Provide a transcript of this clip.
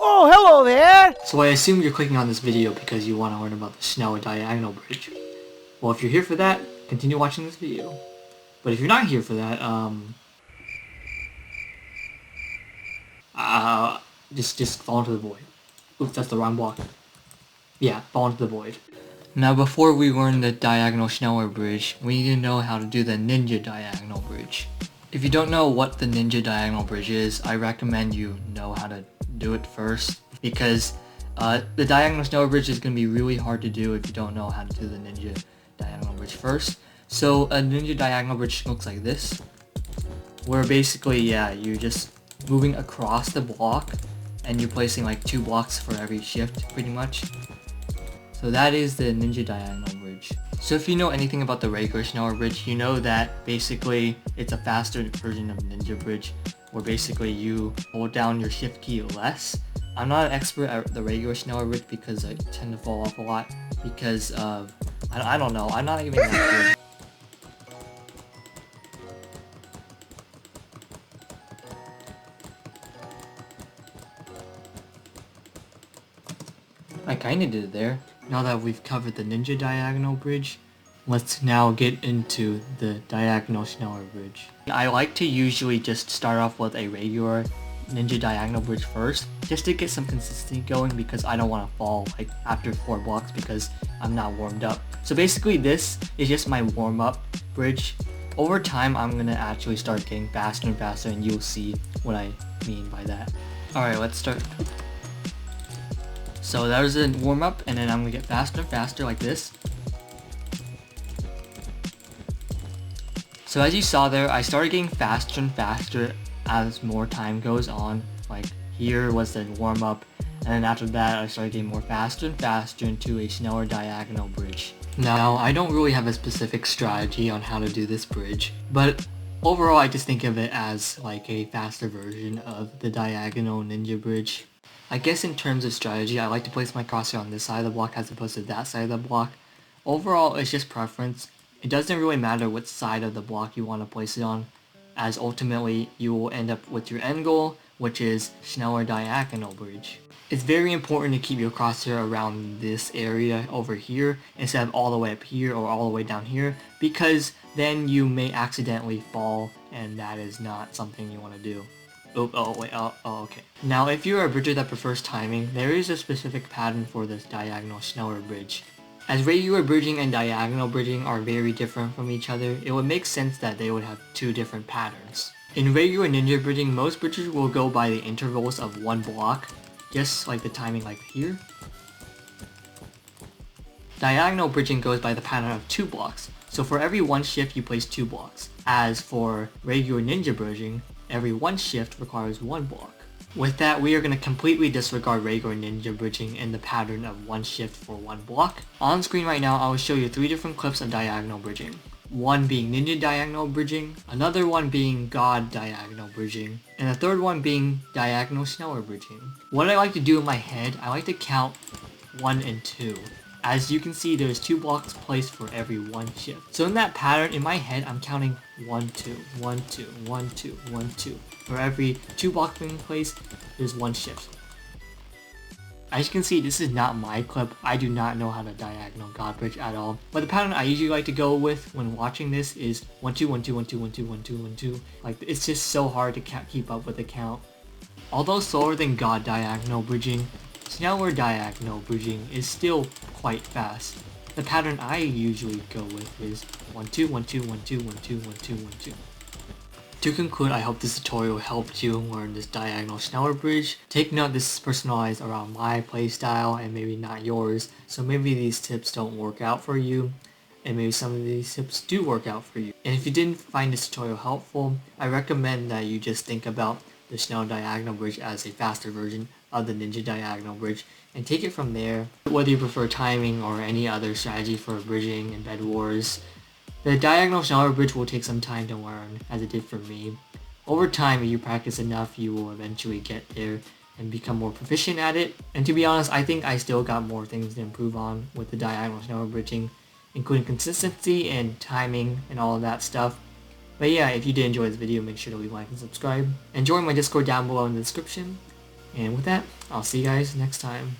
Oh, hello there! So I assume you're clicking on this video because you want to learn about the Schneller diagonal bridge. Well, if you're here for that, continue watching this video. But if you're not here for that, just fall into the void. Oops, that's the wrong block. Yeah, fall into the void. Now before we learn the diagonal Schneller bridge, we need to know how to do the ninja diagonal bridge. If you don't know what the ninja diagonal bridge is, I recommend you know how to do it first, because the diagonal Schneller bridge is going to be really hard to do if you don't know how to do the ninja diagonal bridge first. So a ninja diagonal bridge looks like this, where basically, yeah, you're just moving across the block and you're placing like 2 blocks for every shift pretty much. So that is the ninja diagonal bridge. So if you know anything about the regular Schneller bridge, you know that basically it's a faster version of ninja bridge, where basically you hold down your shift key less. I'm not an expert at the regular Schneller bridge because I tend to fall off a lot because of, I don't know, I'm not even that good. I kinda did it there. Now that we've covered the ninja diagonal bridge, let's now get into the diagonal Schneller bridge. I like to usually just start off with a regular ninja diagonal bridge first, just to get some consistency going, because I don't want to fall like after 4 blocks because I'm not warmed up. So basically this is just my warm-up bridge. Over time I'm gonna actually start getting faster and faster, and you'll see what I mean by that. Alright, let's start. So that was a warm-up, and then I'm gonna get faster and faster like this. So as you saw there, I started getting faster and faster as more time goes on. Like here was the warm-up, and then after that I started getting more faster and faster into a Schneller diagonal bridge. Now, I don't really have a specific strategy on how to do this bridge, but overall I just think of it as like a faster version of the diagonal ninja bridge. I guess in terms of strategy, I like to place my crosshair on this side of the block as opposed to that side of the block. Overall, it's just preference. It doesn't really matter what side of the block you want to place it on, as ultimately you will end up with your end goal, which is Schneller diagonal bridge. It's very important to keep your crosshair around this area over here instead of all the way up here or all the way down here, because then you may accidentally fall, and that is not something you want to do. Okay. Now, if you're a bridger that prefers timing, there is a specific pattern for this diagonal Schneller bridge. As regular bridging and diagonal bridging are very different from each other, it would make sense that they would have 2 different patterns. In regular ninja bridging, most bridgers will go by the intervals of 1 block, just like the timing like here. Diagonal bridging goes by the pattern of 2 blocks, so for every 1 shift you place 2 blocks. As for regular ninja bridging, every 1 shift requires 1 block. With that, we are going to completely disregard regular ninja bridging in the pattern of 1 shift for 1 block. On screen right now, I will show you 3 different clips of diagonal bridging. One being ninja diagonal bridging, another one being God diagonal bridging, and the third one being diagonal Schneller bridging. What I like to do in my head, I like to count 1 and 2. As you can see, there's 2 blocks placed for every 1 shift. So in that pattern, in my head, I'm counting 1, 2, 1, 2, 1, 2, 1, 2. For every 2 blocks being placed, there's 1 shift. As you can see, this is not my clip. I do not know how to diagonal God bridge at all. But the pattern I usually like to go with when watching this is 1, 2, 1, 2, 1, 2, 1, 2, 1, 2, 1, 2. Like, it's just so hard to keep up with the count. Although slower than God diagonal bridging, Schneller diagonal bridging is still quite fast. The pattern I usually go with is 1, 2, 1, 2, 1, 2, 1, 2, 1, 2, 1, 2. To conclude, I hope this tutorial helped you learn this diagonal Schneller bridge. Take note, this is personalized around my playstyle and maybe not yours, so maybe these tips don't work out for you, and maybe some of these tips do work out for you. And if you didn't find this tutorial helpful, I recommend that you just think about the Schneller diagonal bridge as a faster version of the ninja diagonal bridge and take it from there. Whether you prefer timing or any other strategy for bridging and bed wars, the diagonal Schneller bridge will take some time to learn, as it did for me. Over time, if you practice enough, you will eventually get there and become more proficient at it. And to be honest, I think I still got more things to improve on with the diagonal Schneller bridging, including consistency and timing and all of that stuff. But yeah, if you did enjoy this video, make sure to leave a like and subscribe. And join my Discord down below in the description. And with that, I'll see you guys next time.